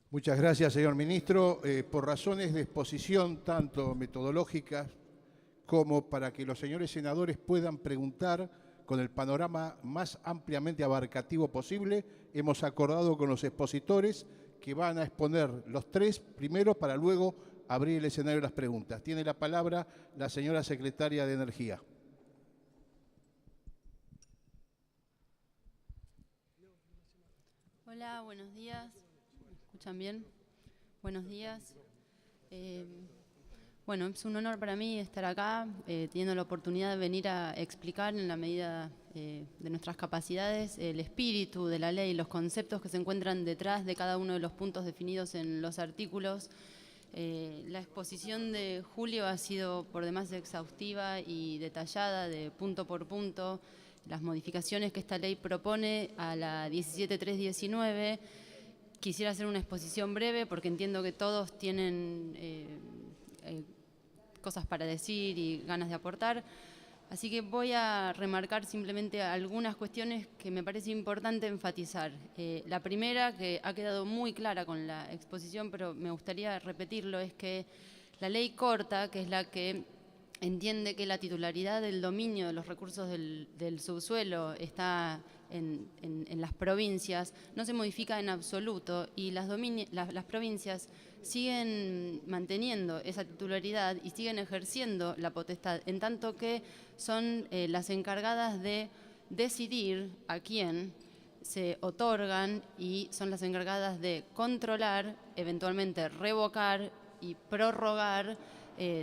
Muchas gracias, señor ministro. Por razones de exposición, tanto metodológicas como para que los señores senadores puedan preguntar con el panorama más ampliamente abarcativo posible, hemos acordado con los expositores que van a exponer los tres primero para luego abrir el escenario de las preguntas. Tiene la palabra la señora secretaria de Energía. Hola, buenos días. ¿Me escuchan bien? Buenos días. Bueno, es un honor para mí estar acá, teniendo la oportunidad de venir a explicar en la medida de nuestras capacidades el espíritu de la ley, los conceptos que se encuentran detrás de cada uno de los puntos definidos en los artículos. La exposición de Julio ha sido por demás exhaustiva y detallada de punto por punto. Las modificaciones que esta ley propone a la 17319. Quisiera hacer una exposición breve porque entiendo que todos tienen cosas para decir y ganas de aportar. Así que voy a remarcar simplemente algunas cuestiones que me parece importante enfatizar. La primera, que ha quedado muy clara con la exposición, pero me gustaría repetirlo, es que la ley corta, que es la que entiende que la titularidad del dominio de los recursos del subsuelo está en las provincias, no se modifica en absoluto y las provincias siguen manteniendo esa titularidad y siguen ejerciendo la potestad, en tanto que son las encargadas de decidir a quién se otorgan y son las encargadas de controlar, eventualmente revocar y prorrogar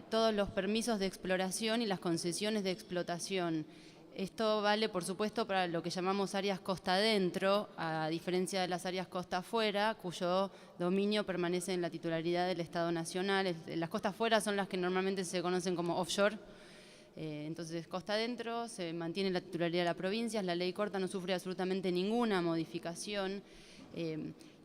todos los permisos de exploración y las concesiones de explotación. Esto vale, por supuesto, para lo que llamamos áreas costa adentro, a diferencia de las áreas costa afuera, cuyo dominio permanece en la titularidad del Estado Nacional. Las costas afuera son las que normalmente se conocen como offshore. Entonces, costa adentro se mantiene la titularidad de las provincias, la ley corta no sufre absolutamente ninguna modificación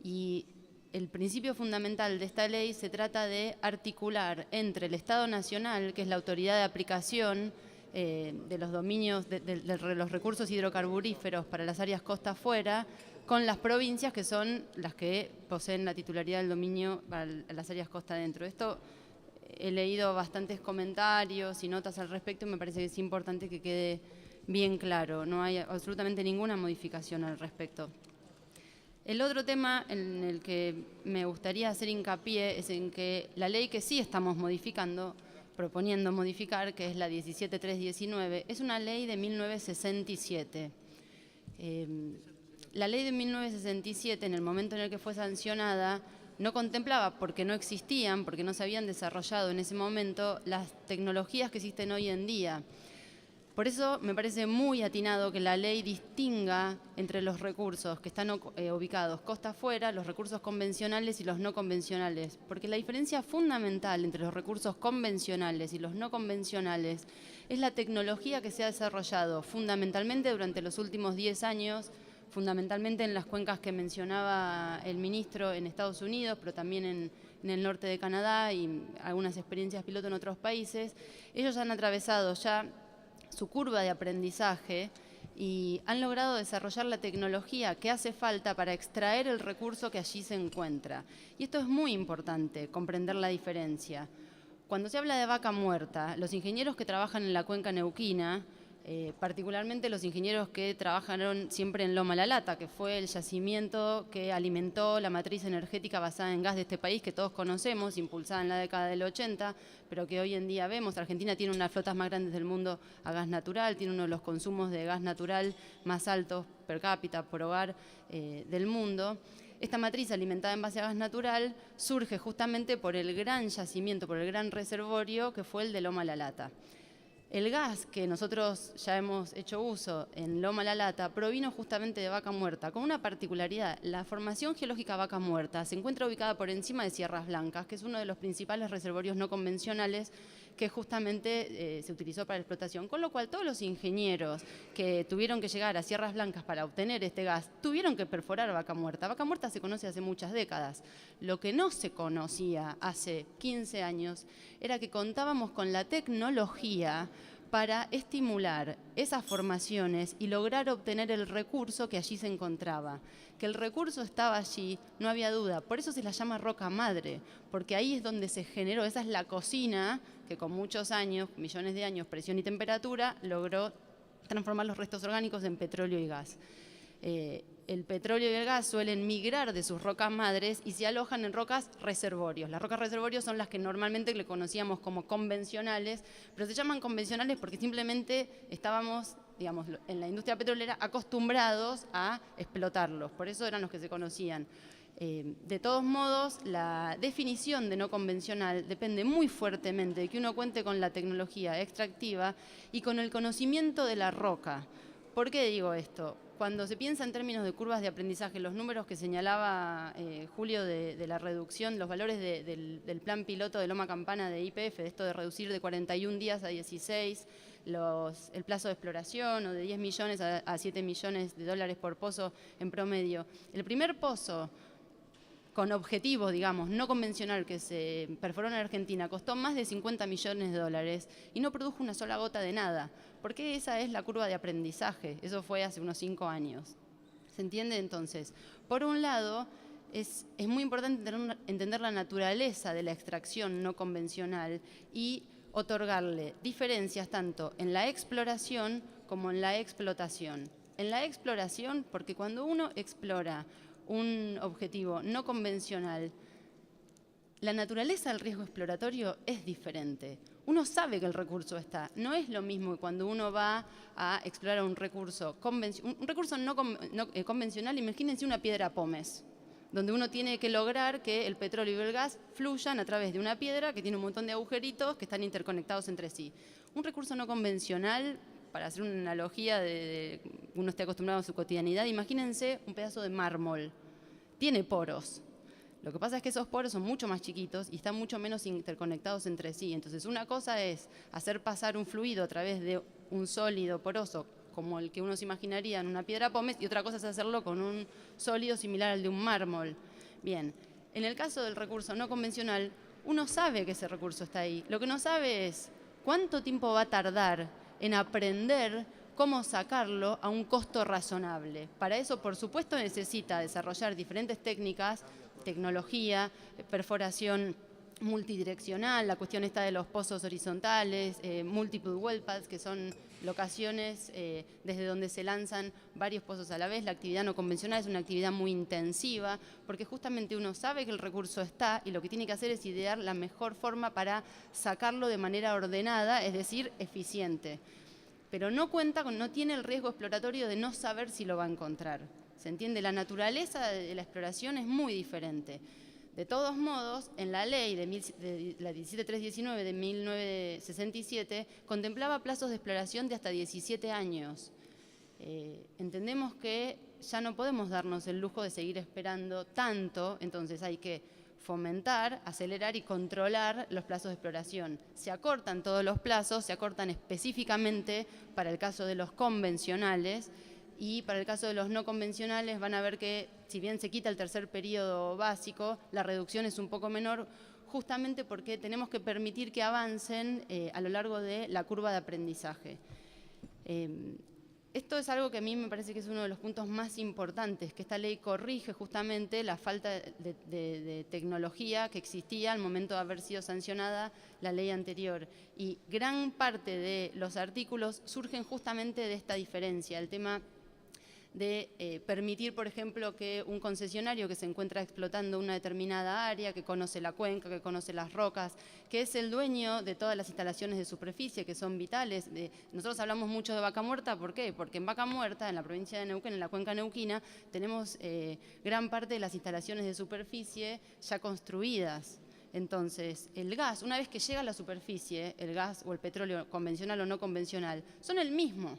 y el principio fundamental de esta ley se trata de articular entre el Estado Nacional, que es la autoridad de aplicación de los dominios de los recursos hidrocarburíferos para las áreas costa afuera, con las provincias que son las que poseen la titularidad del dominio para las áreas costa adentro. Esto he leído bastantes comentarios y notas al respecto y me parece que es importante que quede bien claro. No hay absolutamente ninguna modificación al respecto. El otro tema en el que me gustaría hacer hincapié es en que la ley que sí estamos modificando, proponiendo modificar, que es la 17319, es una ley de 1967. La ley de 1967, en el momento en el que fue sancionada, no contemplaba, porque no existían, porque no se habían desarrollado en ese momento, las tecnologías que existen hoy en día. Por eso me parece muy atinado que la ley distinga entre los recursos que están ubicados costa afuera, los recursos convencionales y los no convencionales, porque la diferencia fundamental entre los recursos convencionales y los no convencionales es la tecnología que se ha desarrollado fundamentalmente durante los últimos 10 años, fundamentalmente en las cuencas que mencionaba el ministro en Estados Unidos, pero también en el norte de Canadá y algunas experiencias piloto en otros países. Ellos han atravesado ya su curva de aprendizaje y han logrado desarrollar la tecnología que hace falta para extraer el recurso que allí se encuentra. Y esto es muy importante, comprender la diferencia. Cuando se habla de vaca muerta, los ingenieros que trabajan en la cuenca neuquina, particularmente los ingenieros que trabajaron siempre en Loma La Lata, que fue el yacimiento que alimentó la matriz energética basada en gas de este país que todos conocemos, impulsada en la década del 80, pero que hoy en día vemos. Argentina tiene una de las flotas más grandes del mundo a gas natural, tiene uno de los consumos de gas natural más altos per cápita por hogar del mundo. Esta matriz alimentada en base a gas natural surge justamente por el gran yacimiento, por el gran reservorio que fue el de Loma La Lata. El gas que nosotros ya hemos hecho uso en Loma La Lata provino justamente de vaca muerta, con una particularidad. La formación geológica vaca muerta se encuentra ubicada por encima de Sierras Blancas, que es uno de los principales reservorios no convencionales que justamente se utilizó para la explotación. Con lo cual todos los ingenieros que tuvieron que llegar a Sierras Blancas para obtener este gas tuvieron que perforar vaca muerta. Vaca muerta se conoce hace muchas décadas. Lo que no se conocía hace 15 años era que contábamos con la tecnología para estimular esas formaciones y lograr obtener el recurso que allí se encontraba. Que el recurso estaba allí, no había duda. Por eso se la llama roca madre, porque ahí es donde se generó, esa es la cocina que con muchos años, millones de años, presión y temperatura, logró transformar los restos orgánicos en petróleo y gas. El petróleo y el gas suelen migrar de sus rocas madres y se alojan en rocas reservorios. Las rocas reservorios son las que normalmente le conocíamos como convencionales, pero se llaman convencionales porque simplemente estábamos, digamos, en la industria petrolera acostumbrados a explotarlos, por eso eran los que se conocían. De todos modos, la definición de no convencional depende muy fuertemente de que uno cuente con la tecnología extractiva y con el conocimiento de la roca. ¿Por qué digo esto? Cuando se piensa en términos de curvas de aprendizaje, los números que señalaba Julio de la reducción, los valores del plan piloto de Loma Campana de YPF, de esto de reducir de 41 días a 16, el plazo de exploración, o de 10 millones a 7 millones de dólares por pozo en promedio. El primer pozo con objetivo, digamos, no convencional que se perforó en Argentina, costó más de 50 millones de dólares y no produjo una sola gota de nada, porque esa es la curva de aprendizaje, eso fue hace unos 5 años. ¿Se entiende entonces? Por un lado, es muy importante entender la naturaleza de la extracción no convencional y otorgarle diferencias tanto en la exploración como en la explotación. En la exploración, porque cuando uno explora un objetivo no convencional, la naturaleza del riesgo exploratorio es diferente. Uno sabe que el recurso está. No es lo mismo que cuando uno va a explorar un recurso no convencional. Imagínense una piedra pómez, donde uno tiene que lograr que el petróleo y el gas fluyan a través de una piedra que tiene un montón de agujeritos que están interconectados entre sí. Un recurso no convencional, para hacer una analogía de uno esté acostumbrado a su cotidianidad, imagínense un pedazo de mármol. Tiene poros. Lo que pasa es que esos poros son mucho más chiquitos y están mucho menos interconectados entre sí. Entonces, una cosa es hacer pasar un fluido a través de un sólido poroso, como el que uno se imaginaría en una piedra pómez, y otra cosa es hacerlo con un sólido similar al de un mármol. Bien, en el caso del recurso no convencional, uno sabe que ese recurso está ahí. Lo que no sabe es cuánto tiempo va a tardar en aprender cómo sacarlo a un costo razonable. Para eso, por supuesto, necesita desarrollar diferentes técnicas, tecnología, perforación multidireccional, la cuestión esta de los pozos horizontales, multiple well pads, que son locaciones desde donde se lanzan varios pozos a la vez. La actividad no convencional es una actividad muy intensiva, porque justamente uno sabe que el recurso está y lo que tiene que hacer es idear la mejor forma para sacarlo de manera ordenada, es decir, eficiente. Pero no tiene el riesgo exploratorio de no saber si lo va a encontrar. ¿Se entiende? La naturaleza de la exploración es muy diferente. De todos modos, en la ley de la 17319 de 1967 contemplaba plazos de exploración de hasta 17 años. Entendemos que ya no podemos darnos el lujo de seguir esperando tanto, entonces hay que fomentar, acelerar y controlar los plazos de exploración. Se acortan todos los plazos, se acortan específicamente para el caso de los convencionales, y para el caso de los no convencionales van a ver que, si bien se quita el tercer periodo básico, la reducción es un poco menor, justamente porque tenemos que permitir que avancen a lo largo de la curva de aprendizaje. Esto es algo que a mí me parece que es uno de los puntos más importantes, que esta ley corrige justamente la falta de tecnología que existía al momento de haber sido sancionada la ley anterior. Y gran parte de los artículos surgen justamente de esta diferencia, el tema de permitir, por ejemplo, que un concesionario que se encuentra explotando una determinada área, que conoce la cuenca, que conoce las rocas, que es el dueño de todas las instalaciones de superficie que son vitales. Nosotros hablamos mucho de Vaca Muerta, ¿por qué? Porque en Vaca Muerta, en la provincia de Neuquén, en la cuenca neuquina, tenemos gran parte de las instalaciones de superficie ya construidas. Entonces, el gas, una vez que llega a la superficie, el gas o el petróleo convencional o no convencional, son el mismo.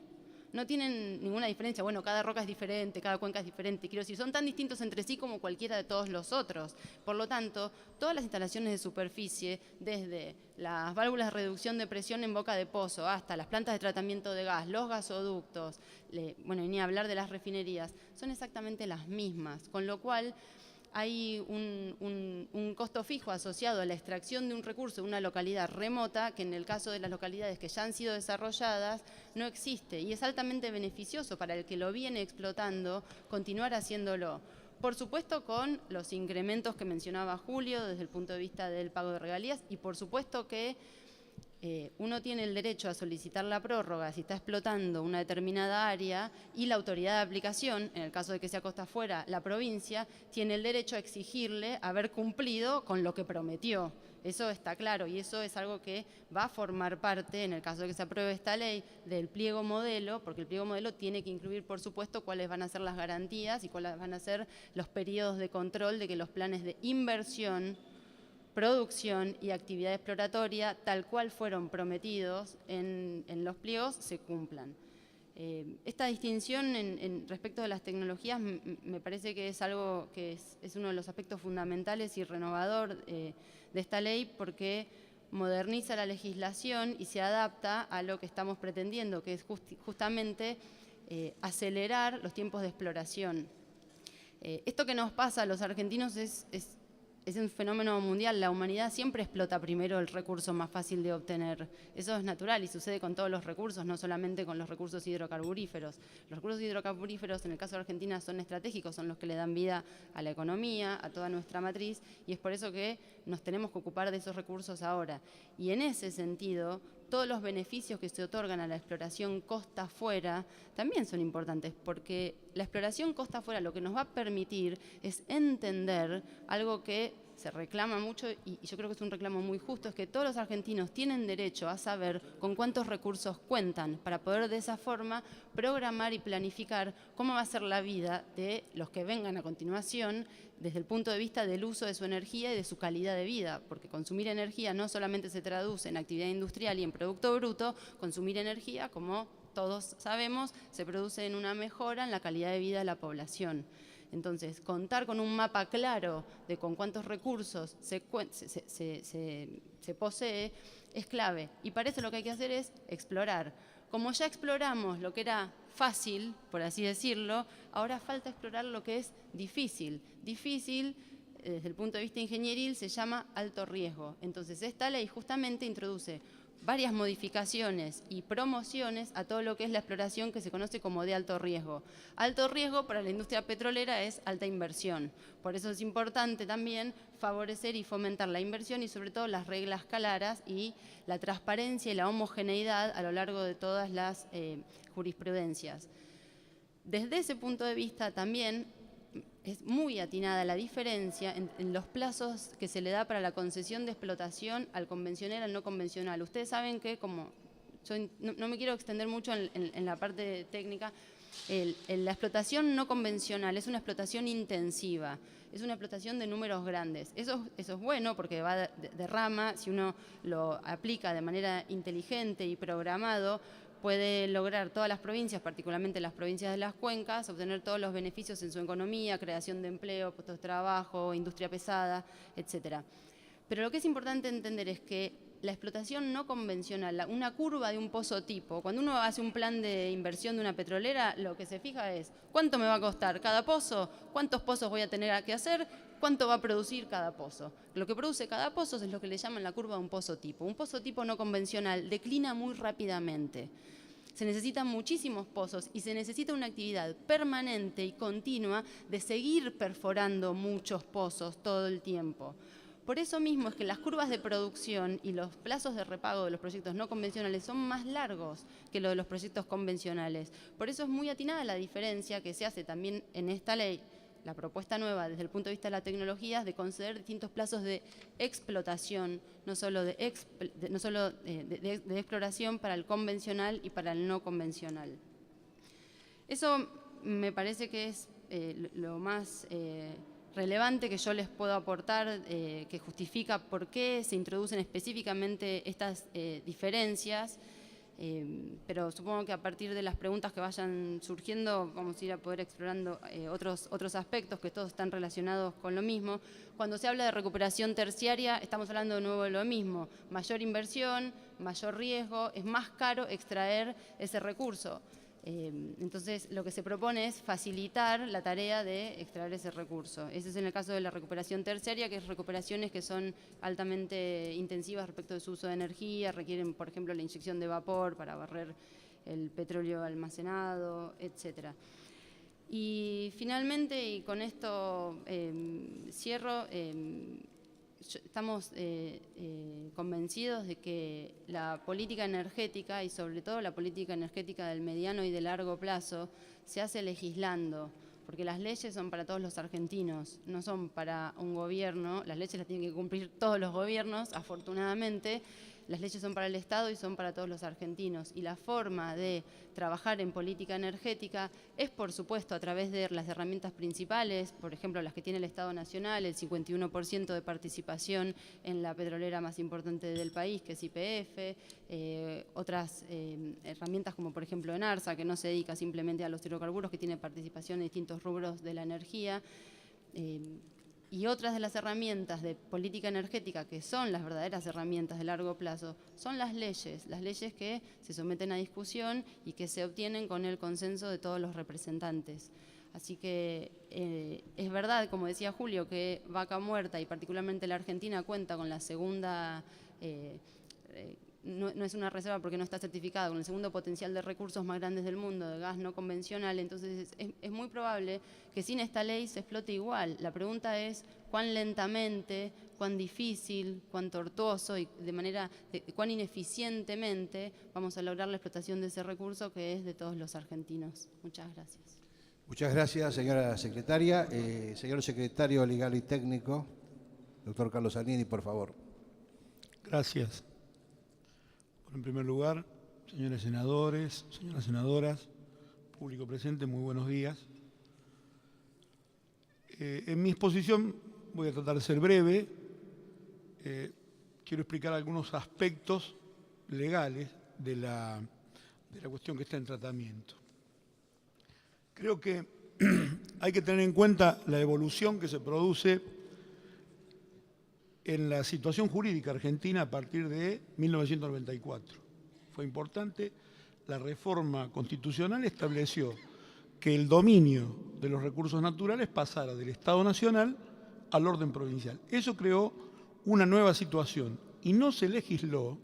No tienen ninguna diferencia. Bueno, cada roca es diferente, cada cuenca es diferente. Quiero decir, son tan distintos entre sí como cualquiera de todos los otros. Por lo tanto, todas las instalaciones de superficie, desde las válvulas de reducción de presión en boca de pozo hasta las plantas de tratamiento de gas, los gasoductos, bueno, y ni hablar de las refinerías, son exactamente las mismas. Con lo cual, hay un costo costo fijo asociado a la extracción de un recurso de una localidad remota, que en el caso de las localidades que ya han sido desarrolladas no existe, y es altamente beneficioso para el que lo viene explotando continuar haciéndolo. Por supuesto con los incrementos que mencionaba Julio desde el punto de vista del pago de regalías, y por supuesto que uno tiene el derecho a solicitar la prórroga si está explotando una determinada área, y la autoridad de aplicación, en el caso de que sea costa afuera, la provincia, tiene el derecho a exigirle haber cumplido con lo que prometió. Eso está claro, y eso es algo que va a formar parte, en el caso de que se apruebe esta ley, del pliego modelo, porque el pliego modelo tiene que incluir, por supuesto, cuáles van a ser las garantías y cuáles van a ser los periodos de control de que los planes de inversión, producción y actividad exploratoria, tal cual fueron prometidos en los pliegos, se cumplan. Esta distinción respecto de las tecnologías me parece que es algo que es uno de los aspectos fundamentales y renovador de esta ley, porque moderniza la legislación y se adapta a lo que estamos pretendiendo, que es justamente acelerar los tiempos de exploración. Esto que nos pasa a los argentinos es un fenómeno mundial. La humanidad siempre explota primero el recurso más fácil de obtener. Eso es natural y sucede con todos los recursos, no solamente con los recursos hidrocarburíferos. Los recursos hidrocarburíferos, en el caso de Argentina, son estratégicos, son los que le dan vida a la economía, a toda nuestra matriz, y es por eso que nos tenemos que ocupar de esos recursos ahora. Y en ese sentido, todos los beneficios que se otorgan a la exploración costa afuera también son importantes, porque la exploración costa afuera lo que nos va a permitir es entender algo que se reclama mucho, y yo creo que es un reclamo muy justo, es que todos los argentinos tienen derecho a saber con cuántos recursos cuentan, para poder de esa forma programar y planificar cómo va a ser la vida de los que vengan a continuación desde el punto de vista del uso de su energía y de su calidad de vida, porque consumir energía no solamente se traduce en actividad industrial y en producto bruto, consumir energía, como todos sabemos, se produce en una mejora en la calidad de vida de la población. Entonces, contar con un mapa claro de con cuántos recursos se posee es clave. Y para eso lo que hay que hacer es explorar. Como ya exploramos lo que era fácil, por así decirlo, ahora falta explorar lo que es difícil. Difícil, desde el punto de vista ingenieril, se llama alto riesgo. Entonces, esta ley justamente introduce varias modificaciones y promociones a todo lo que es la exploración que se conoce como de alto riesgo. Alto riesgo para la industria petrolera es alta inversión. Por eso es importante también favorecer y fomentar la inversión y sobre todo las reglas claras y la transparencia y la homogeneidad a lo largo de todas las jurisprudencias. Desde ese punto de vista también es muy atinada la diferencia en los plazos que se le da para la concesión de explotación al convencional y al no convencional. Ustedes saben que, como yo no me quiero extender mucho en la parte técnica, la explotación no convencional es una explotación intensiva, es una explotación de números grandes. Eso es bueno porque va de rama, si uno lo aplica de manera inteligente y programado, puede lograr todas las provincias, particularmente las provincias de las cuencas, obtener todos los beneficios en su economía, creación de empleo, puestos de trabajo, industria pesada, etc. Pero lo que es importante entender es que la explotación no convencional, una curva de un pozo tipo, cuando uno hace un plan de inversión de una petrolera, lo que se fija es cuánto me va a costar cada pozo, cuántos pozos voy a tener que hacer, cuánto va a producir cada pozo. Lo que produce cada pozo es lo que le llaman la curva de un pozo tipo. Un pozo tipo no convencional declina muy rápidamente. Se necesitan muchísimos pozos y se necesita una actividad permanente y continua de seguir perforando muchos pozos todo el tiempo. Por eso mismo es que las curvas de producción y los plazos de repago de los proyectos no convencionales son más largos que los de los proyectos convencionales. Por eso es muy atinada la diferencia que se hace también en esta ley, la propuesta nueva desde el punto de vista de la tecnología, de conceder distintos plazos de explotación, no solo de exploración para el convencional y para el no convencional. Eso me parece que es lo más relevante que yo les puedo aportar, que justifica por qué se introducen específicamente estas diferencias. Pero supongo que a partir de las preguntas que vayan surgiendo vamos a ir a poder explorando otros aspectos que todos están relacionados con lo mismo. Cuando se habla de recuperación terciaria estamos hablando de nuevo de lo mismo, mayor inversión, mayor riesgo, es más caro extraer ese recurso. Entonces, lo que se propone es facilitar la tarea de extraer ese recurso. Ese es en el caso de la recuperación terciaria, que es recuperaciones que son altamente intensivas respecto de su uso de energía, requieren, por ejemplo, la inyección de vapor para barrer el petróleo almacenado, etcétera. Y finalmente, y con esto cierro, estamos convencidos de que la política energética, y sobre todo la política energética del mediano y de largo plazo, se hace legislando, porque las leyes son para todos los argentinos, no son para un gobierno. Las leyes las tienen que cumplir todos los gobiernos, afortunadamente. Las leyes son para el Estado y son para todos los argentinos. Y la forma de trabajar en política energética es, por supuesto, a través de las herramientas principales, por ejemplo, las que tiene el Estado Nacional, el 51% de participación en la petrolera más importante del país, que es YPF, otras herramientas como, por ejemplo, ENARSA, que no se dedica simplemente a los hidrocarburos, que tiene participación en distintos rubros de la energía. Y otras de las herramientas de política energética, que son las verdaderas herramientas de largo plazo, son las leyes que se someten a discusión y que se obtienen con el consenso de todos los representantes. Así que es verdad, como decía Julio, que Vaca Muerta y particularmente la Argentina cuenta con la segunda, no es una reserva porque no está certificada, con el segundo potencial de recursos más grandes del mundo, de gas no convencional. Entonces es muy probable que sin esta ley se explote igual. La pregunta es cuán lentamente, cuán difícil, cuán tortuoso y cuán ineficientemente vamos a lograr la explotación de ese recurso que es de todos los argentinos. Muchas gracias. Muchas gracias, señora secretaria. Señor secretario legal y técnico, doctor Carlos Zanini, por favor. Gracias. En primer lugar, señores senadores, señoras senadoras, público presente, muy buenos días. En mi exposición voy a tratar de ser breve. Quiero explicar algunos aspectos legales de la cuestión que está en tratamiento. Creo que hay que tener en cuenta la evolución que se produce en la situación jurídica argentina a partir de 1994. Fue importante, la reforma constitucional estableció que el dominio de los recursos naturales pasara del Estado Nacional al orden provincial. Eso creó una nueva situación y no se legisló,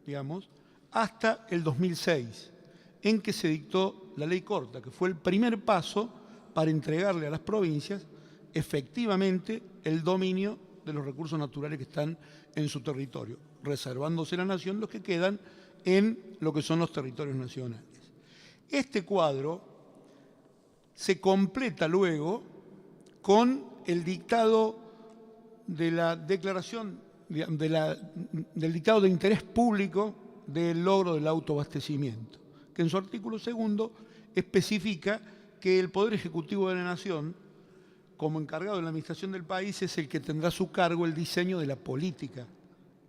digamos, hasta el 2006, en que se dictó la Ley Corta, que fue el primer paso para entregarle a las provincias efectivamente el dominio de los recursos naturales que están en su territorio, reservándose la nación los que quedan en lo que son los territorios nacionales. Este cuadro se completa luego con el dictado de la declaración, del dictado de interés público del logro del autoabastecimiento, que en su artículo 2 especifica que el Poder Ejecutivo de la Nación, como encargado de la administración del país, es el que tendrá a su cargo el diseño de la política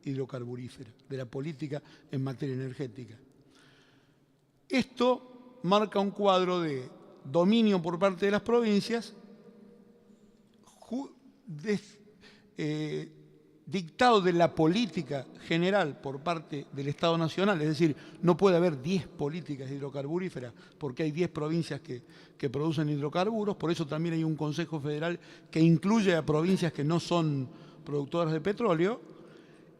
hidrocarburífera, de la política en materia energética. Esto marca un cuadro de dominio por parte de las provincias, dictado de la política general por parte del Estado Nacional, es decir, no puede haber 10 políticas hidrocarburíferas porque hay 10 provincias que producen hidrocarburos, por eso también hay un Consejo Federal que incluye a provincias que no son productoras de petróleo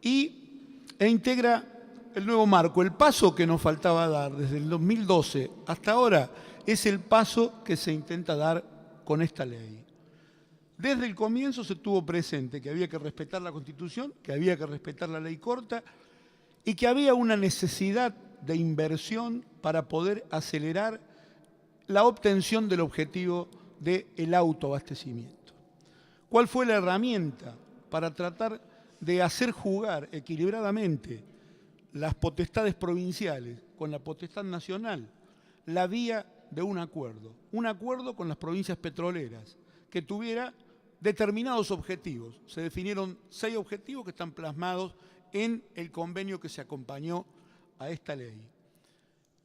e integra el nuevo marco. El paso que nos faltaba dar desde el 2012 hasta ahora es el paso que se intenta dar con esta ley. Desde el comienzo se tuvo presente que había que respetar la Constitución, que había que respetar la Ley Corta y que había una necesidad de inversión para poder acelerar la obtención del objetivo del autoabastecimiento. ¿Cuál fue la herramienta para tratar de hacer jugar equilibradamente las potestades provinciales con la potestad nacional? La vía de un acuerdo con las provincias petroleras que tuviera determinados objetivos. Se definieron 6 objetivos que están plasmados en el convenio que se acompañó a esta ley.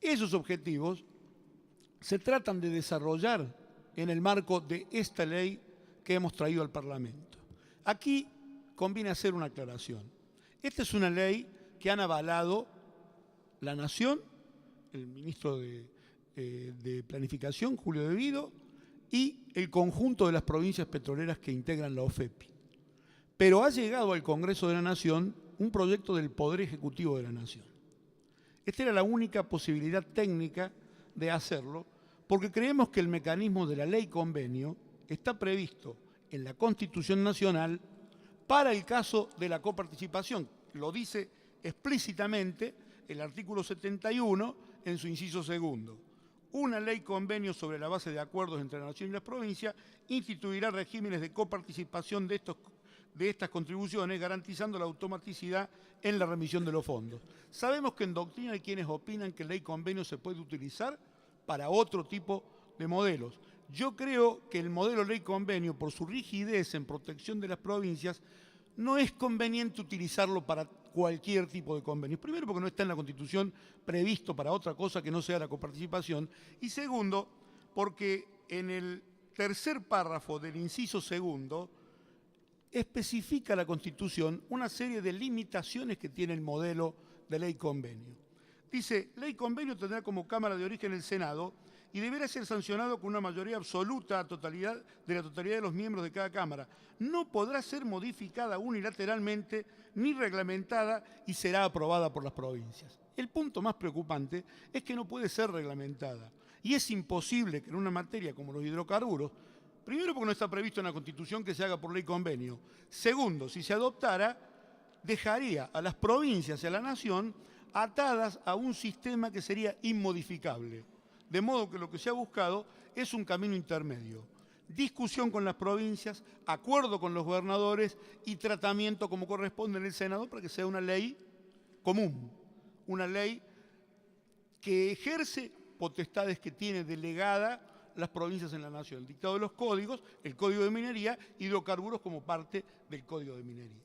Esos objetivos se tratan de desarrollar en el marco de esta ley que hemos traído al Parlamento. Aquí conviene hacer una aclaración. Esta es una ley que han avalado la Nación, el ministro de de Planificación, Julio Devido, y el conjunto de las provincias petroleras que integran la OFEPI. Pero ha llegado al Congreso de la Nación un proyecto del Poder Ejecutivo de la Nación. Esta era la única posibilidad técnica de hacerlo, porque creemos que el mecanismo de la ley convenio está previsto en la Constitución Nacional para el caso de la coparticipación. Lo dice explícitamente el artículo 71 en su inciso segundo. Una ley convenio sobre la base de acuerdos entre la Nación y las provincias instituirá regímenes de coparticipación de estas contribuciones, garantizando la automaticidad en la remisión de los fondos. Sabemos que en doctrina hay quienes opinan que ley convenio se puede utilizar para otro tipo de modelos. Yo creo que el modelo ley convenio, por su rigidez en protección de las provincias, no es conveniente utilizarlo para cualquier tipo de convenio. Primero, porque no está en la Constitución previsto para otra cosa que no sea la coparticipación. Y segundo, porque en el tercer párrafo del inciso segundo especifica la Constitución una serie de limitaciones que tiene el modelo de ley convenio. Dice, ley convenio tendrá como Cámara de origen el Senado y deberá ser sancionado con una mayoría absoluta de la totalidad de los miembros de cada Cámara. No podrá ser modificada unilateralmente ni reglamentada y será aprobada por las provincias. El punto más preocupante es que no puede ser reglamentada y es imposible que en una materia como los hidrocarburos, primero porque no está previsto en la Constitución que se haga por ley convenio, segundo, si se adoptara, dejaría a las provincias y a la Nación atadas a un sistema que sería inmodificable. De modo que lo que se ha buscado es un camino intermedio. Discusión con las provincias, acuerdo con los gobernadores y tratamiento como corresponde en el Senado para que sea una ley común, una ley que ejerce potestades que tiene delegada las provincias en la Nación. El dictado de los códigos, el Código de Minería, hidrocarburos como parte del Código de Minería.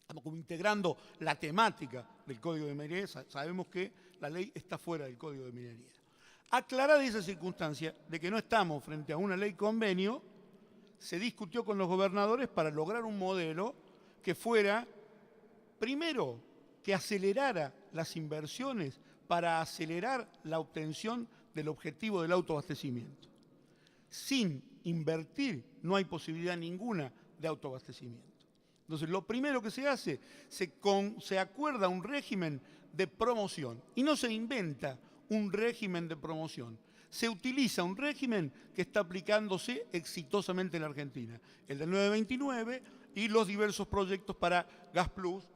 Estamos como integrando la temática del Código de Minería, sabemos que la ley está fuera del Código de Minería. Aclarada esa circunstancia de que no estamos frente a una ley convenio, se discutió con los gobernadores para lograr un modelo que fuera, primero, que acelerara las inversiones para acelerar la obtención del objetivo del autoabastecimiento. Sin invertir no hay posibilidad ninguna de autoabastecimiento. Entonces, lo primero que se hace, se acuerda un régimen de promoción y no se inventa un régimen de promoción. Se utiliza un régimen que está aplicándose exitosamente en la Argentina, el del 929 y los diversos proyectos para Gas Plus.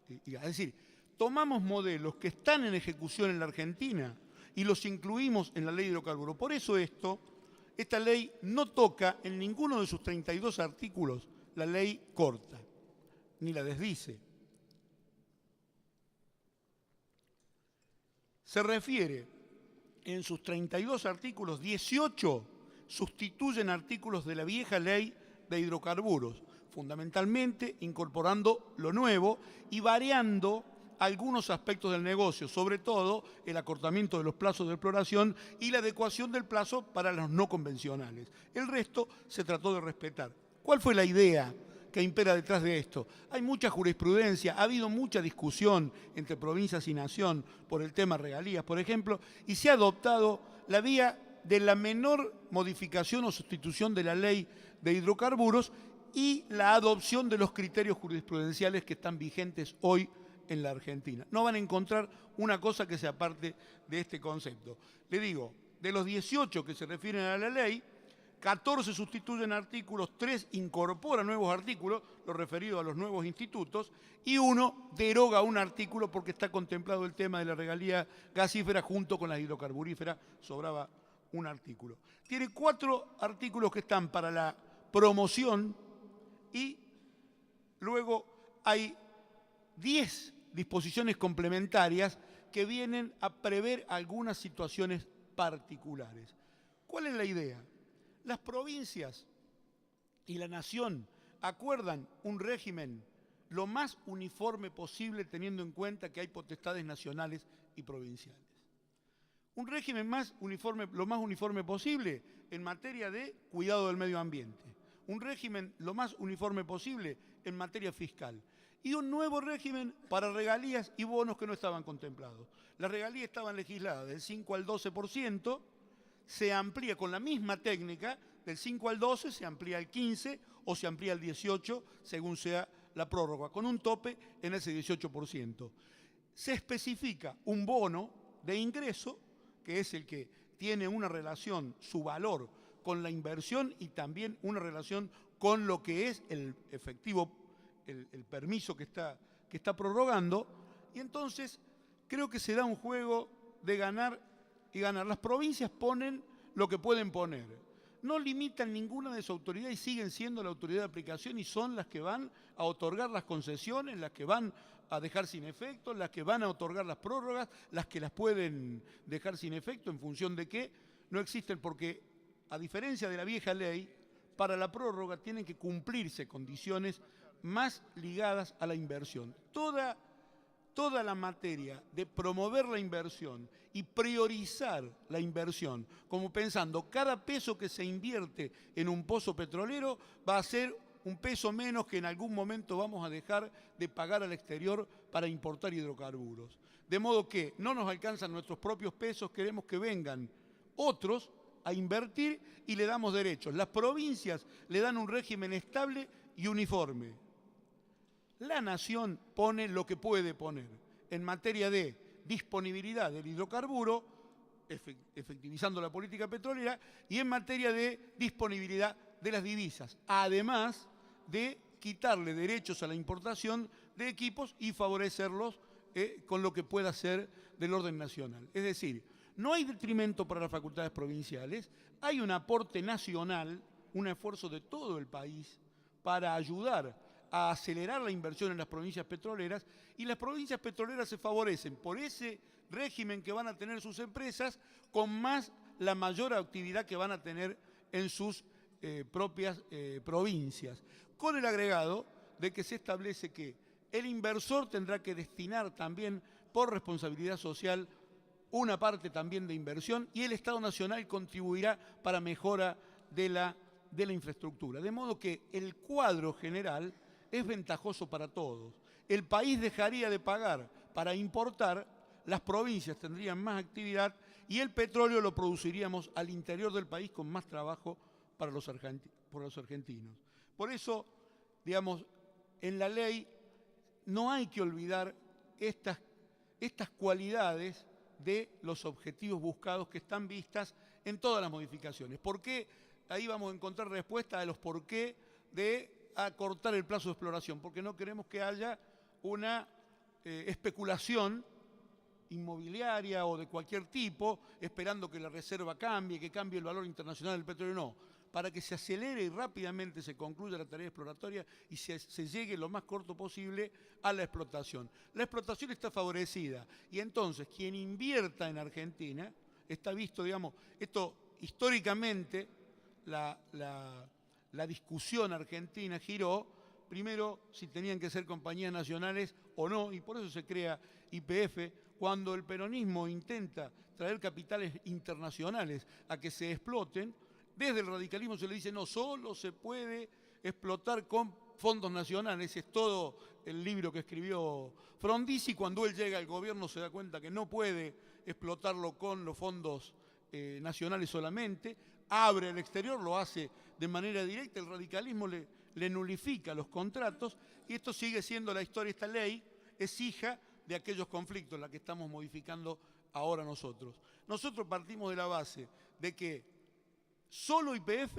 Es decir, tomamos modelos que están en ejecución en la Argentina y los incluimos en la ley de hidrocarburos. Por eso esta ley no toca en ninguno de sus 32 artículos la ley corta, ni la desdice. Se refiere en sus 32 artículos, 18 sustituyen artículos de la vieja ley de hidrocarburos, fundamentalmente incorporando lo nuevo y variando algunos aspectos del negocio, sobre todo el acortamiento de los plazos de exploración y la adecuación del plazo para los no convencionales. El resto se trató de respetar. ¿Cuál fue la idea que impera detrás de esto? Hay mucha jurisprudencia, ha habido mucha discusión entre provincias y nación por el tema regalías, por ejemplo, y se ha adoptado la vía de la menor modificación o sustitución de la ley de hidrocarburos y la adopción de los criterios jurisprudenciales que están vigentes hoy en la Argentina. No van a encontrar una cosa que se aparte de este concepto. Le digo, de los 18 que se refieren a la ley, 14 sustituyen artículos, 3 incorporan nuevos artículos, los referidos a los nuevos institutos, y 1 deroga un artículo porque está contemplado el tema de la regalía gasífera junto con la hidrocarburífera, sobraba un artículo. Tiene 4 artículos que están para la promoción y luego hay 10 disposiciones complementarias que vienen a prever algunas situaciones particulares. ¿Cuál es la idea? Las provincias y la nación acuerdan un régimen lo más uniforme posible teniendo en cuenta que hay potestades nacionales y provinciales. Un régimen lo más uniforme posible en materia de cuidado del medio ambiente. Un régimen lo más uniforme posible en materia fiscal. y un nuevo régimen para regalías y bonos que no estaban contemplados. Las regalías estaban legisladas del 5 al 12%, se amplía con la misma técnica, del 5 al 12 se amplía al 15 o se amplía al 18, según sea la prórroga, con un tope en ese 18%. Se especifica un bono de ingreso, que es el que tiene una relación, su valor, con la inversión y también una relación con lo que es el efectivo, el permiso que está prorrogando, y entonces creo que se da un juego de ganar y ganar. Las provincias ponen lo que pueden poner, no limitan ninguna de su autoridad y siguen siendo la autoridad de aplicación y son las que van a otorgar las concesiones, las que van a dejar sin efecto, las que van a otorgar las prórrogas, las que las pueden dejar sin efecto en función de que no existen, porque a diferencia de la vieja ley, para la prórroga tienen que cumplirse condiciones más ligadas a la inversión. Toda la materia de promover la inversión y priorizar la inversión, como pensando cada peso que se invierte en un pozo petrolero va a ser un peso menos que en algún momento vamos a dejar de pagar al exterior para importar hidrocarburos. De modo que no nos alcanzan nuestros propios pesos, queremos que vengan otros a invertir y le damos derechos. Las provincias le dan un régimen estable y uniforme. La nación pone lo que puede poner en materia de disponibilidad del hidrocarburo, efectivizando la política petrolera, y en materia de disponibilidad de las divisas, además de quitarle derechos a la importación de equipos y favorecerlos con lo que pueda ser del orden nacional. Es decir, no hay detrimento para las facultades provinciales, hay un aporte nacional, un esfuerzo de todo el país para ayudar a acelerar la inversión en las provincias petroleras, y las provincias petroleras se favorecen por ese régimen que van a tener sus empresas, con más la mayor actividad que van a tener en sus propias provincias, con el agregado de que se establece que el inversor tendrá que destinar también por responsabilidad social una parte también de inversión, y el Estado Nacional contribuirá para mejora de la infraestructura. De modo que el cuadro general es ventajoso para todos. El país dejaría de pagar para importar, las provincias tendrían más actividad y el petróleo lo produciríamos al interior del país con más trabajo para los argentinos. Por eso, digamos, en la ley no hay que olvidar estas cualidades de los objetivos buscados que están vistas en todas las modificaciones. ¿Por qué? Ahí vamos a encontrar respuesta a los por qué de acortar el plazo de exploración, porque no queremos que haya una especulación inmobiliaria o de cualquier tipo, esperando que la reserva cambie, que cambie el valor internacional del petróleo, no. Para que se acelere y rápidamente se concluya la tarea exploratoria y se llegue lo más corto posible a la explotación. La explotación está favorecida y entonces quien invierta en Argentina, está visto, digamos, esto históricamente, la discusión argentina giró, primero, si tenían que ser compañías nacionales o no, y por eso se crea YPF, cuando el peronismo intenta traer capitales internacionales a que se exploten. Desde el radicalismo se le dice, no, solo se puede explotar con fondos nacionales. Es todo el libro que escribió Frondizi. Cuando él llega al gobierno se da cuenta que no puede explotarlo con los fondos nacionales solamente, abre al exterior, lo hace de manera directa, el radicalismo le nulifica los contratos, y esto sigue siendo la historia. Esta ley es hija de aquellos conflictos, la que estamos modificando ahora nosotros. Nosotros partimos de la base de que solo YPF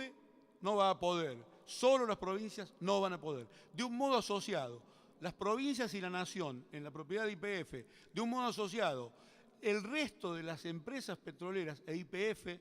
no va a poder, solo las provincias no van a poder. De un modo asociado, las provincias y la nación en la propiedad de YPF, de un modo asociado, el resto de las empresas petroleras e YPF,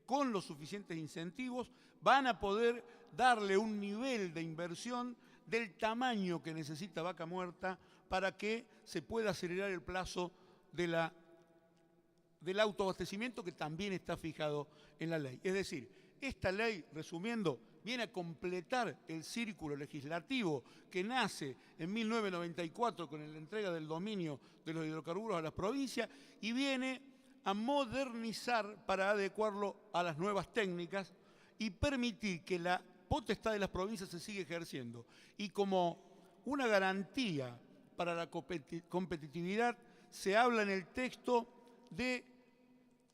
con los suficientes incentivos, van a poder darle un nivel de inversión del tamaño que necesita Vaca Muerta para que se pueda acelerar el plazo del autoabastecimiento, que también está fijado en la ley. Es decir, esta ley, resumiendo, viene a completar el círculo legislativo que nace en 1994 con la entrega del dominio de los hidrocarburos a las provincias, y viene a modernizar para adecuarlo a las nuevas técnicas y permitir que la potestad de las provincias se siga ejerciendo. Y como una garantía para la competitividad, se habla en el texto de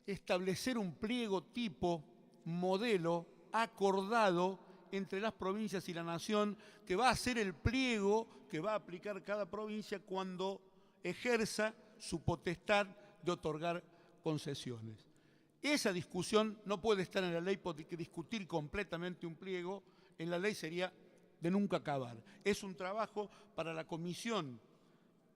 establecer un pliego tipo, modelo, acordado entre las provincias y la nación, que va a ser el pliego que va a aplicar cada provincia cuando ejerza su potestad de otorgar concesiones. Esa discusión no puede estar en la ley porque discutir completamente un pliego en la ley sería de nunca acabar. Es un trabajo para la Comisión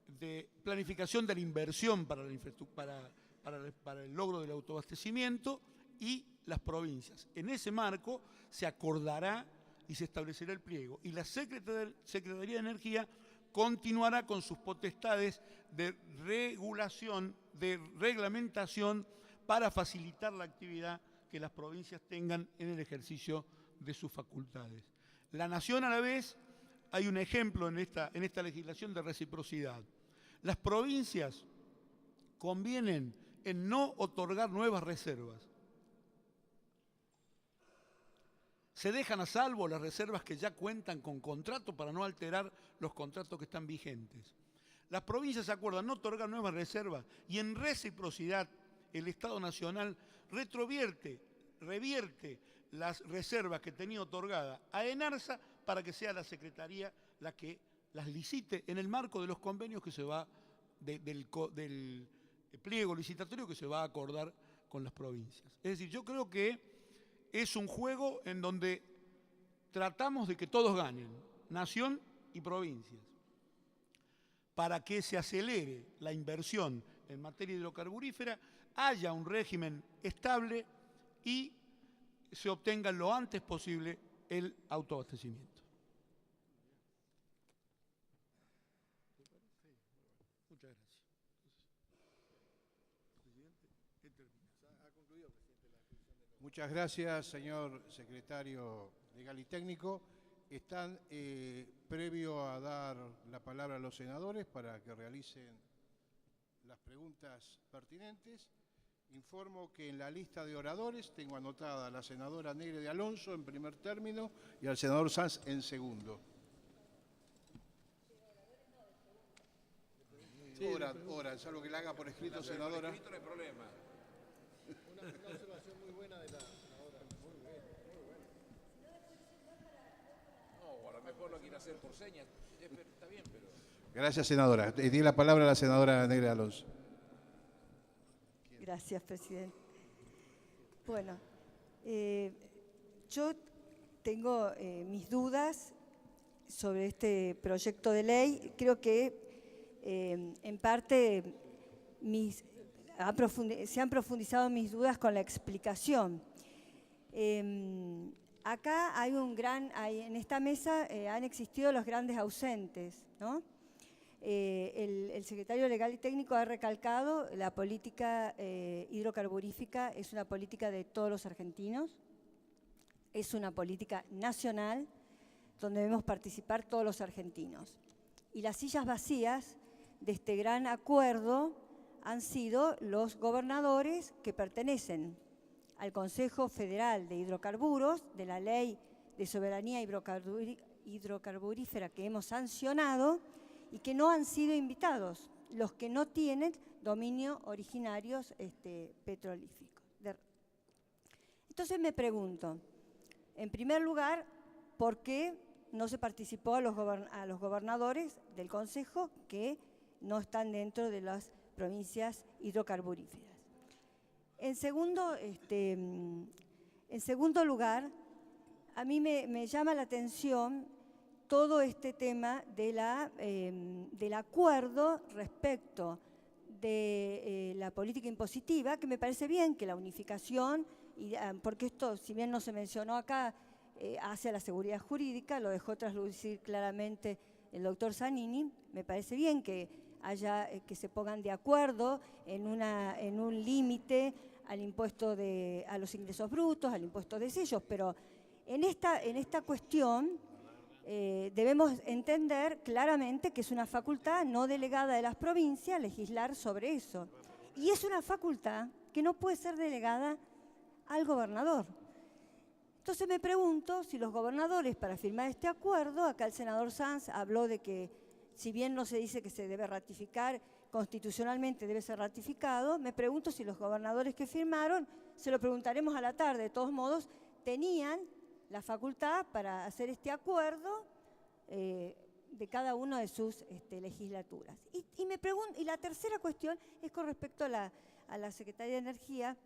de Planificación de la Inversión para el logro del autoabastecimiento y las provincias. En ese marco se acordará y se establecerá el pliego. Y la Secretaría de Energía continuará con sus potestades de regulación, de reglamentación, para facilitar la actividad que las provincias tengan en el ejercicio de sus facultades. La Nación, a la vez, hay un ejemplo en esta legislación de reciprocidad. Las provincias convienen en no otorgar nuevas reservas. Se dejan a salvo las reservas que ya cuentan con contrato para no alterar los contratos que están vigentes. Las provincias se acuerdan no otorgar nuevas reservas y en reciprocidad el Estado Nacional revierte las reservas que tenía otorgadas a ENARSA para que sea la Secretaría la que las licite en el marco de los convenios que se va del pliego licitatorio que se va a acordar con las provincias. Es decir, yo creo que es un juego en donde tratamos de que todos ganen, nación y provincias, para que se acelere la inversión en materia hidrocarburífera, haya un régimen estable y se obtenga lo antes posible el autoabastecimiento. Muchas gracias. Muchas gracias, señor secretario legal y técnico. Están, previo a dar la palabra a los senadores para que realicen las preguntas pertinentes, informo que en la lista de oradores tengo anotada a la senadora Negre de Alonso en primer término y al senador Sanz en segundo. Sí, hora, salvo que la haga por escrito, senadora. Por escrito no hay problema. Una observación muy buena de la senadora. Muy bien, muy buena. No, a lo mejor lo quiere hacer por señas. Está bien, pero... Gracias, senadora. Tiene la palabra la senadora Negre de Alonso. Gracias, presidente. Bueno, yo tengo mis dudas sobre este proyecto de ley. Creo que en parte se han profundizado mis dudas con la explicación. Acá en esta mesa han existido los grandes ausentes, ¿no? El secretario legal y técnico ha recalcado la política hidrocarburífica es una política de todos los argentinos, es una política nacional donde debemos participar todos los argentinos. Y las sillas vacías de este gran acuerdo han sido los gobernadores que pertenecen al Consejo Federal de Hidrocarburos, de la Ley de Soberanía Hidrocarburífera que hemos sancionado y que no han sido invitados, los que no tienen dominio originarios petrolíficos. Entonces me pregunto, en primer lugar, ¿por qué no se participó a los gobernadores del Consejo que no están dentro de las provincias hidrocarburíferas? En segundo lugar, a mí me llama la atención todo este tema del acuerdo respecto de la política impositiva, que me parece bien que la unificación, porque esto, si bien no se mencionó acá, hacia la seguridad jurídica, lo dejó traslucir claramente el doctor Zanini, me parece bien que que se pongan de acuerdo en un límite al impuesto a los ingresos brutos, al impuesto de sellos, pero en esta cuestión debemos entender claramente que es una facultad no delegada de las provincias legislar sobre eso. Y es una facultad que no puede ser delegada al gobernador. Entonces me pregunto si los gobernadores, para firmar este acuerdo, acá el senador Sanz habló de que, si bien no se dice que se debe ratificar, constitucionalmente debe ser ratificado, me pregunto si los gobernadores que firmaron, se lo preguntaremos a la tarde, de todos modos, tenían la facultad para hacer este acuerdo de cada una de sus legislaturas. Y la tercera cuestión es con respecto a la Secretaría de Energía,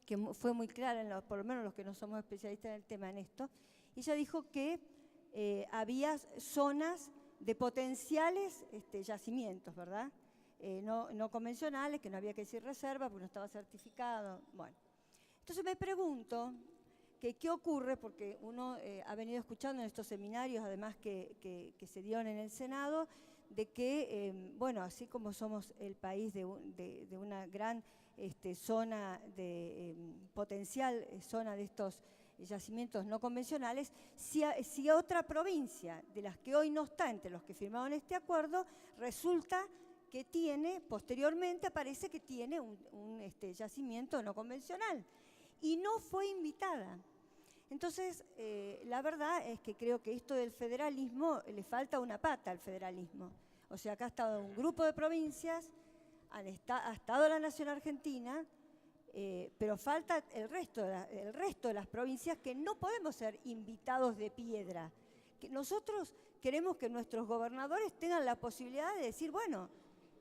que fue muy clara, por lo menos los que no somos especialistas en el tema en esto. Ella dijo que había zonas de potenciales yacimientos, ¿verdad? No convencionales, que no había que decir reserva porque no estaba certificado. Bueno, entonces me pregunto que qué ocurre, porque uno ha venido escuchando en estos seminarios, además que se dieron en el Senado, de que, bueno, así como somos el país de una gran zona de potencial, zona de estos yacimientos no convencionales, si otra provincia de las que hoy no está entre los que firmaron este acuerdo, resulta que tiene, posteriormente aparece que tiene un yacimiento no convencional y no fue invitada. Entonces, la verdad es que creo que esto del federalismo, le falta una pata al federalismo. O sea, acá ha estado un grupo de provincias, ha estado la Nación Argentina, pero falta el resto de las provincias, que no podemos ser invitados de piedra. Que nosotros queremos que nuestros gobernadores tengan la posibilidad de decir, bueno,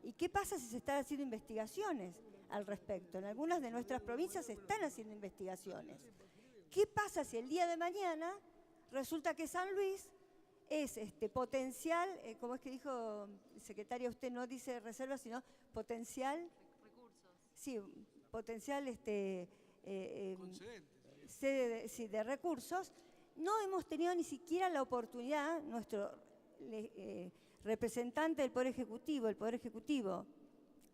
¿y qué pasa si se están haciendo investigaciones al respecto? En algunas de nuestras provincias se están haciendo investigaciones. ¿Qué pasa si el día de mañana resulta que San Luis es potencial, como es que dijo el secretario, usted no dice reserva, sino potencial? Recursos. Sí, potencial sede de recursos. No hemos tenido ni siquiera la oportunidad, nuestro representante del Poder Ejecutivo,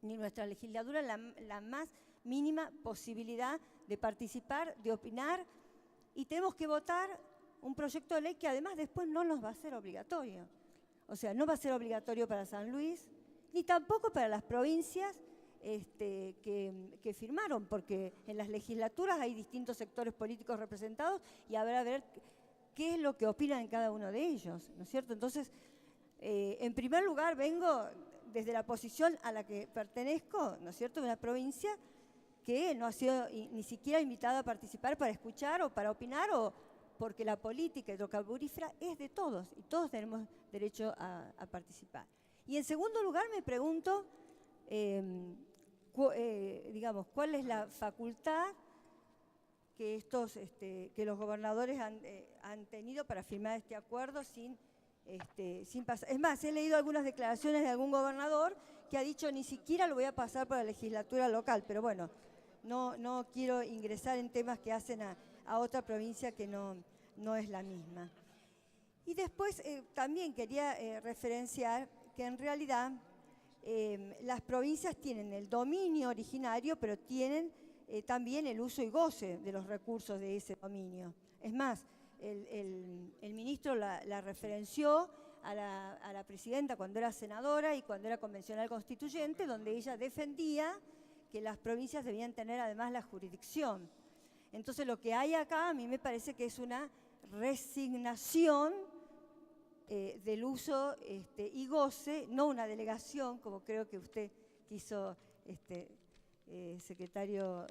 ni nuestra legislatura, la más mínima posibilidad de participar, de opinar, y tenemos que votar un proyecto de ley que además después no nos va a ser obligatorio. O sea, no va a ser obligatorio para San Luis, ni tampoco para las provincias que firmaron, porque en las legislaturas hay distintos sectores políticos representados y habrá que ver qué es lo que opinan en cada uno de ellos, ¿no es cierto? Entonces, en primer lugar, vengo desde la posición a la que pertenezco, ¿no es cierto?, de una provincia que no ha sido ni siquiera invitada a participar para escuchar o para opinar, o porque la política hidrocarburífera es de todos y todos tenemos derecho a participar. Y en segundo lugar me pregunto, digamos, ¿cuál es la facultad que los gobernadores han tenido para firmar este acuerdo sin pasar? Es más, he leído algunas declaraciones de algún gobernador que ha dicho ni siquiera lo voy a pasar por la legislatura local, pero bueno, no quiero ingresar en temas que hacen a otra provincia que no es la misma. Y después también quería referenciar que en realidad las provincias tienen el dominio originario, pero tienen también el uso y goce de los recursos de ese dominio. Es más, el ministro la referenció a la presidenta cuando era senadora y cuando era convencional constituyente, donde ella defendía que las provincias debían tener además la jurisdicción. Entonces lo que hay acá a mí me parece que es una resignación del uso y goce, no una delegación, como creo que usted quiso, secretario,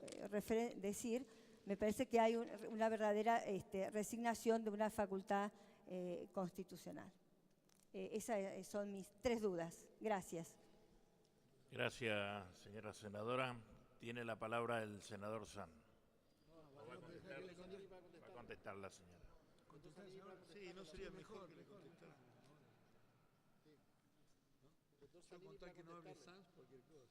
decir. Me parece que hay una verdadera resignación de una facultad constitucional. Esas son mis 3 dudas. Gracias. Gracias, señora senadora. Tiene la palabra el senador Sanz. Va a contestar la señora. Sí, ¿no sería mejor que le contestara? Yo contar que no hable Sanz, cualquier cosa.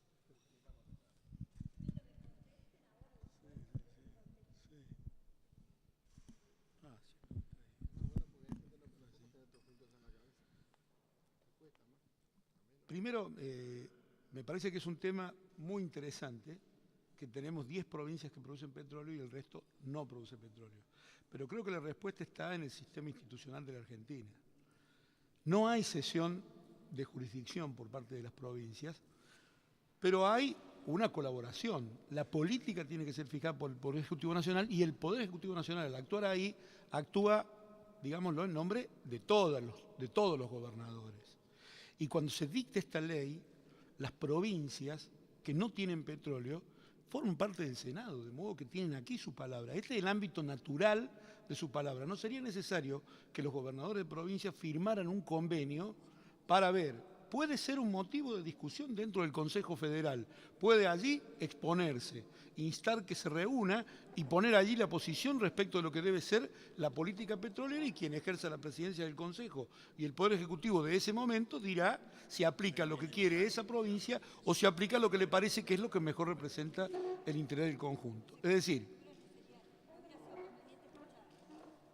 Primero, me parece que es un tema muy interesante, que tenemos 10 provincias que producen petróleo y el resto no produce petróleo. Pero creo que la respuesta está en el sistema institucional de la Argentina. No hay cesión de jurisdicción por parte de las provincias, pero hay una colaboración. La política tiene que ser fijada por el Poder Ejecutivo Nacional y el Poder Ejecutivo Nacional, al actuar ahí, actúa, digámoslo, en nombre de todos los gobernadores. Y cuando se dicta esta ley, las provincias que no tienen petróleo forman parte del Senado, de modo que tienen aquí su palabra. Este es el ámbito natural de su palabra. No sería necesario que los gobernadores de provincia firmaran un convenio para ver. Puede ser un motivo de discusión dentro del Consejo Federal. Puede allí exponerse, instar que se reúna y poner allí la posición respecto de lo que debe ser la política petrolera, y quien ejerza la presidencia del Consejo y el Poder Ejecutivo de ese momento dirá si aplica lo que quiere esa provincia o si aplica lo que le parece que es lo que mejor representa el interés del conjunto. Es decir,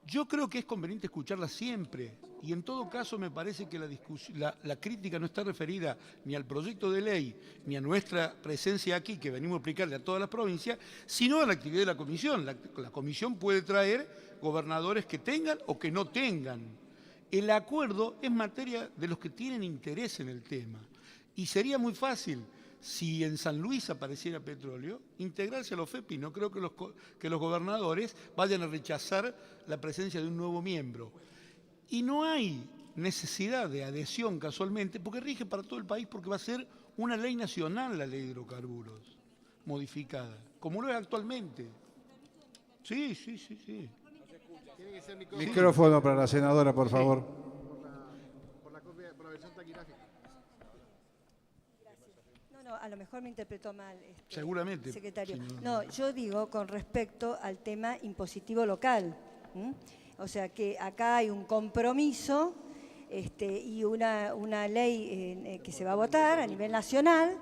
yo creo que es conveniente escucharla siempre, y en todo caso me parece que la crítica no está referida ni al proyecto de ley ni a nuestra presencia aquí, que venimos a aplicarle a todas las provincias, sino a la actividad de la comisión. La comisión puede traer gobernadores que tengan o que no tengan. El acuerdo es materia de los que tienen interés en el tema, y sería muy fácil, si en San Luis apareciera petróleo, integrarse a los FEPI. No creo que los gobernadores vayan a rechazar la presencia de un nuevo miembro. Y no hay necesidad de adhesión casualmente, porque rige para todo el país, porque va a ser una ley nacional la ley de hidrocarburos, modificada, como lo es actualmente. Sí. Micrófono para la senadora, por favor. Por la versión taquigráfica. No, a lo mejor me interpretó mal, Seguramente. secretario. Sí, No, yo digo con respecto al tema impositivo local. O sea que acá hay un compromiso y una ley que se va a votar a nivel nacional,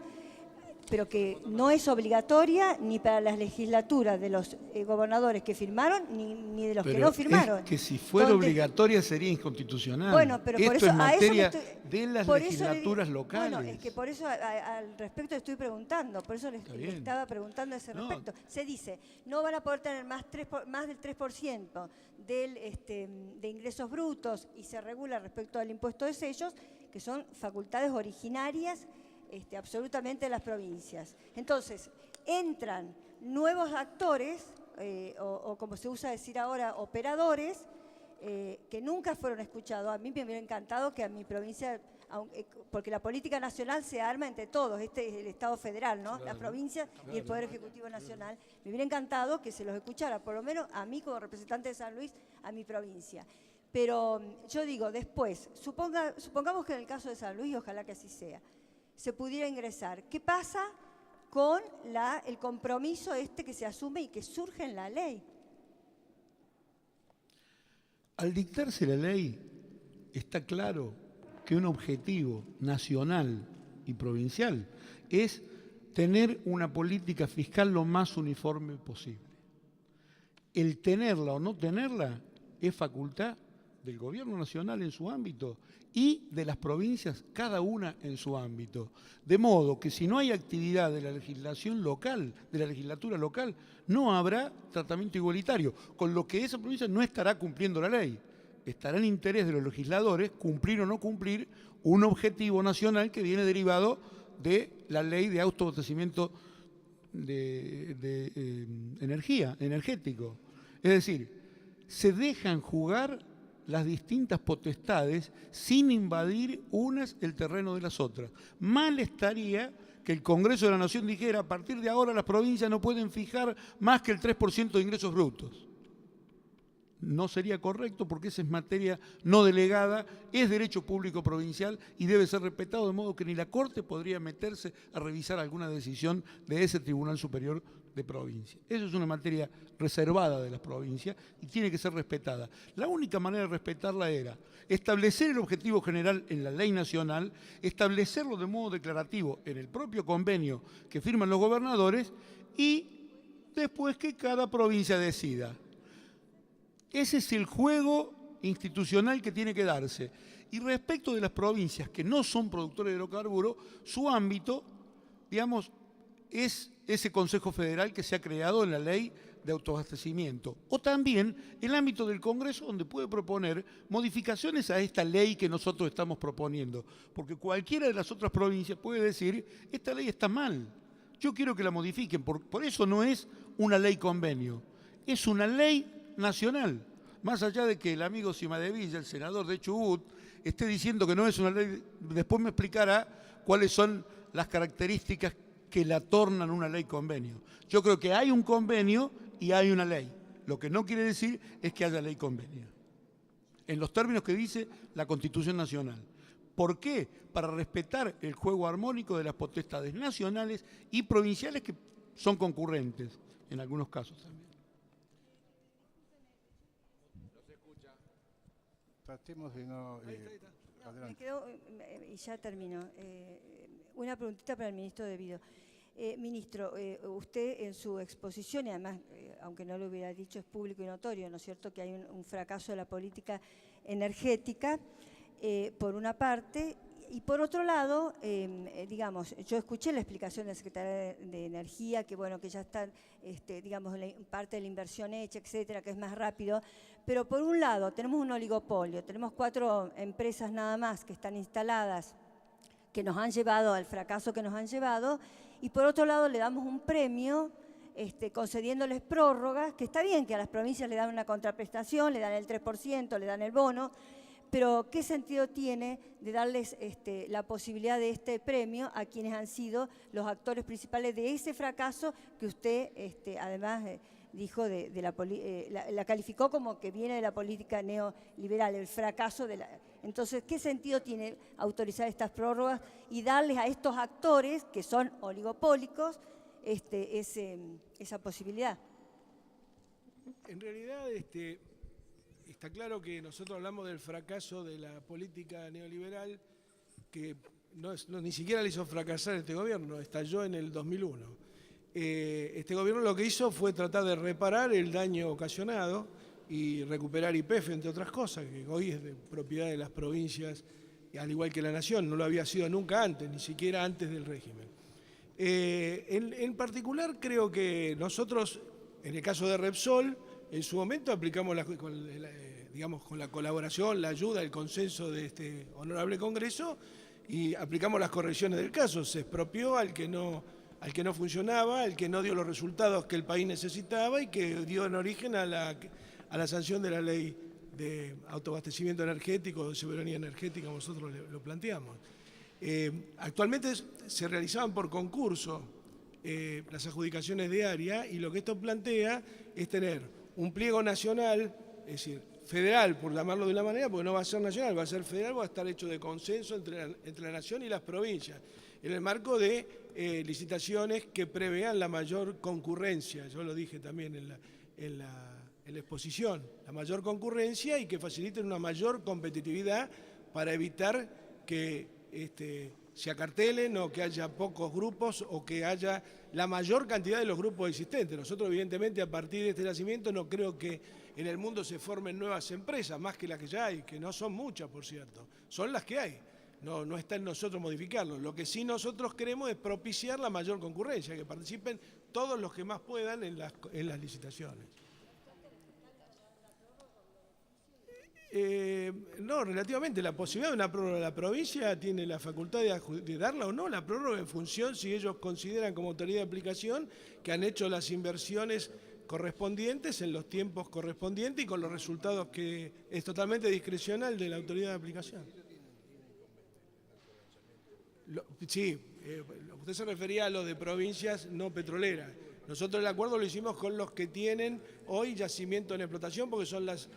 pero que no es obligatoria ni para las legislaturas de los gobernadores que firmaron ni de los que no firmaron. Es que si fuera obligatoria sería inconstitucional. Bueno, pero por esto eso, es a eso materia le de las por eso legislaturas locales. Bueno, es que por eso al respecto estoy preguntando, por eso le estaba preguntando a ese respecto. Se dice, no van a poder tener más del 3% de ingresos brutos, y se regula respecto al impuesto de sellos, que son facultades originarias absolutamente de las provincias. Entonces, entran nuevos actores, o como se usa decir ahora, operadores, que nunca fueron escuchados. A mí me hubiera encantado que a mi provincia, porque la política nacional se arma entre todos, este es el Estado federal, ¿no? La provincia y el Poder Ejecutivo Nacional. Me hubiera encantado que se los escuchara, por lo menos a mí como representante de San Luis, a mi provincia. Pero yo digo, después, supongamos que en el caso de San Luis, y ojalá que así sea, se pudiera ingresar. ¿Qué pasa con el compromiso que se asume y que surge en la ley? Al dictarse la ley, está claro que un objetivo nacional y provincial es tener una política fiscal lo más uniforme posible. El tenerla o no tenerla es facultad del gobierno nacional en su ámbito y de las provincias, cada una en su ámbito. De modo que si no hay actividad de la legislación local, de la legislatura local, no habrá tratamiento igualitario, con lo que esa provincia no estará cumpliendo la ley. Estará en interés de los legisladores cumplir o no cumplir un objetivo nacional que viene derivado de la ley de autoabastecimiento de energía, energético. Es decir, se dejan jugar las distintas potestades sin invadir unas el terreno de las otras. Mal estaría que el Congreso de la Nación dijera: a partir de ahora las provincias no pueden fijar más que el 3% de ingresos brutos. No sería correcto, porque esa es materia no delegada, es derecho público provincial y debe ser respetado, de modo que ni la Corte podría meterse a revisar alguna decisión de ese Tribunal Superior de Provincia. Eso es una materia reservada de las provincias y tiene que ser respetada. La única manera de respetarla era establecer el objetivo general en la ley nacional, establecerlo de modo declarativo en el propio convenio que firman los gobernadores y después que cada provincia decida. Ese es el juego institucional que tiene que darse. Y respecto de las provincias que no son productores de hidrocarburos, su ámbito, digamos, es ese Consejo Federal que se ha creado en la ley de autoabastecimiento. O también el ámbito del Congreso, donde puede proponer modificaciones a esta ley que nosotros estamos proponiendo. Porque cualquiera de las otras provincias puede decir: esta ley está mal, Yo quiero que la modifiquen, por eso no es una ley convenio, es una ley nacional. Más allá de que el amigo Cimadevilla, el senador de Chubut, esté diciendo que no es una ley, después me explicará cuáles son las características que la tornan una ley convenio. Yo creo que hay un convenio y hay una ley. Lo que no quiere decir es que haya ley convenio, en los términos que dice la Constitución Nacional. ¿Por qué? Para respetar el juego armónico de las potestades nacionales y provinciales que son concurrentes, en algunos casos también. Tratemos de no... No, me adelante. quedo, y ya termino, una preguntita para el ministro Devido. Ministro, usted en su exposición, y además, aunque no lo hubiera dicho, es público y notorio, ¿no es cierto?, que hay un fracaso de la política energética, por una parte, y por otro lado, digamos, yo escuché la explicación del secretario de Energía, que bueno, que ya está, digamos, parte de la inversión hecha, etcétera, que es más rápido, pero por un lado tenemos un oligopolio, tenemos 4 empresas nada más que están instaladas, que nos han llevado al fracaso que nos han llevado, y por otro lado le damos un premio concediéndoles prórrogas, que está bien que a las provincias le dan una contraprestación, le dan el 3%, le dan el bono, pero ¿qué sentido tiene de darles la posibilidad de este premio a quienes han sido los actores principales de ese fracaso que usted además dijo, la calificó como que viene de la política neoliberal, el fracaso de la... Entonces, ¿qué sentido tiene autorizar estas prórrogas y darles a estos actores, que son oligopólicos, esa posibilidad? En realidad, está claro que nosotros hablamos del fracaso de la política neoliberal, que ni siquiera le hizo fracasar este gobierno, estalló en el 2001. Este gobierno lo que hizo fue tratar de reparar el daño ocasionado y recuperar YPF, entre otras cosas, que hoy es de propiedad de las provincias, al igual que la nación, no lo había sido nunca antes, ni siquiera antes del régimen. En particular, creo que nosotros, en el caso de Repsol, en su momento aplicamos con la colaboración, la ayuda, el consenso de este honorable Congreso y aplicamos las correcciones del caso. Se expropió al que no funcionaba, al que no dio los resultados que el país necesitaba y que dio en origen a la sanción de la ley de autoabastecimiento energético, de soberanía energética, como nosotros lo planteamos. Actualmente se realizaban por concurso las adjudicaciones de área y lo que esto plantea es tener un pliego nacional, es decir, federal, por llamarlo de una manera, porque no va a ser nacional, va a ser federal, va a estar hecho de consenso entre la nación y las provincias, en el marco de licitaciones que prevean la mayor concurrencia, yo lo dije también en la exposición, la mayor concurrencia y que faciliten una mayor competitividad para evitar que se acartelen o que haya pocos grupos o que haya la mayor cantidad de los grupos existentes. Nosotros, evidentemente, a partir de este nacimiento no creo que en el mundo se formen nuevas empresas, más que las que ya hay, que no son muchas, por cierto, son las que hay. No está en nosotros modificarlo. Lo que sí nosotros queremos es propiciar la mayor concurrencia, que participen todos los que más puedan en las licitaciones. No, relativamente, la posibilidad de una prórroga, la provincia tiene la facultad de darla o no, la prórroga en función si ellos consideran como autoridad de aplicación que han hecho las inversiones correspondientes en los tiempos correspondientes y con los resultados que es totalmente discrecional de la autoridad de aplicación. Sí, usted se refería a lo de provincias no petroleras. Nosotros el acuerdo lo hicimos con los que tienen hoy yacimiento en explotación porque son las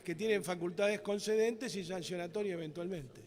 que tienen facultades concedentes y sancionatorias eventualmente.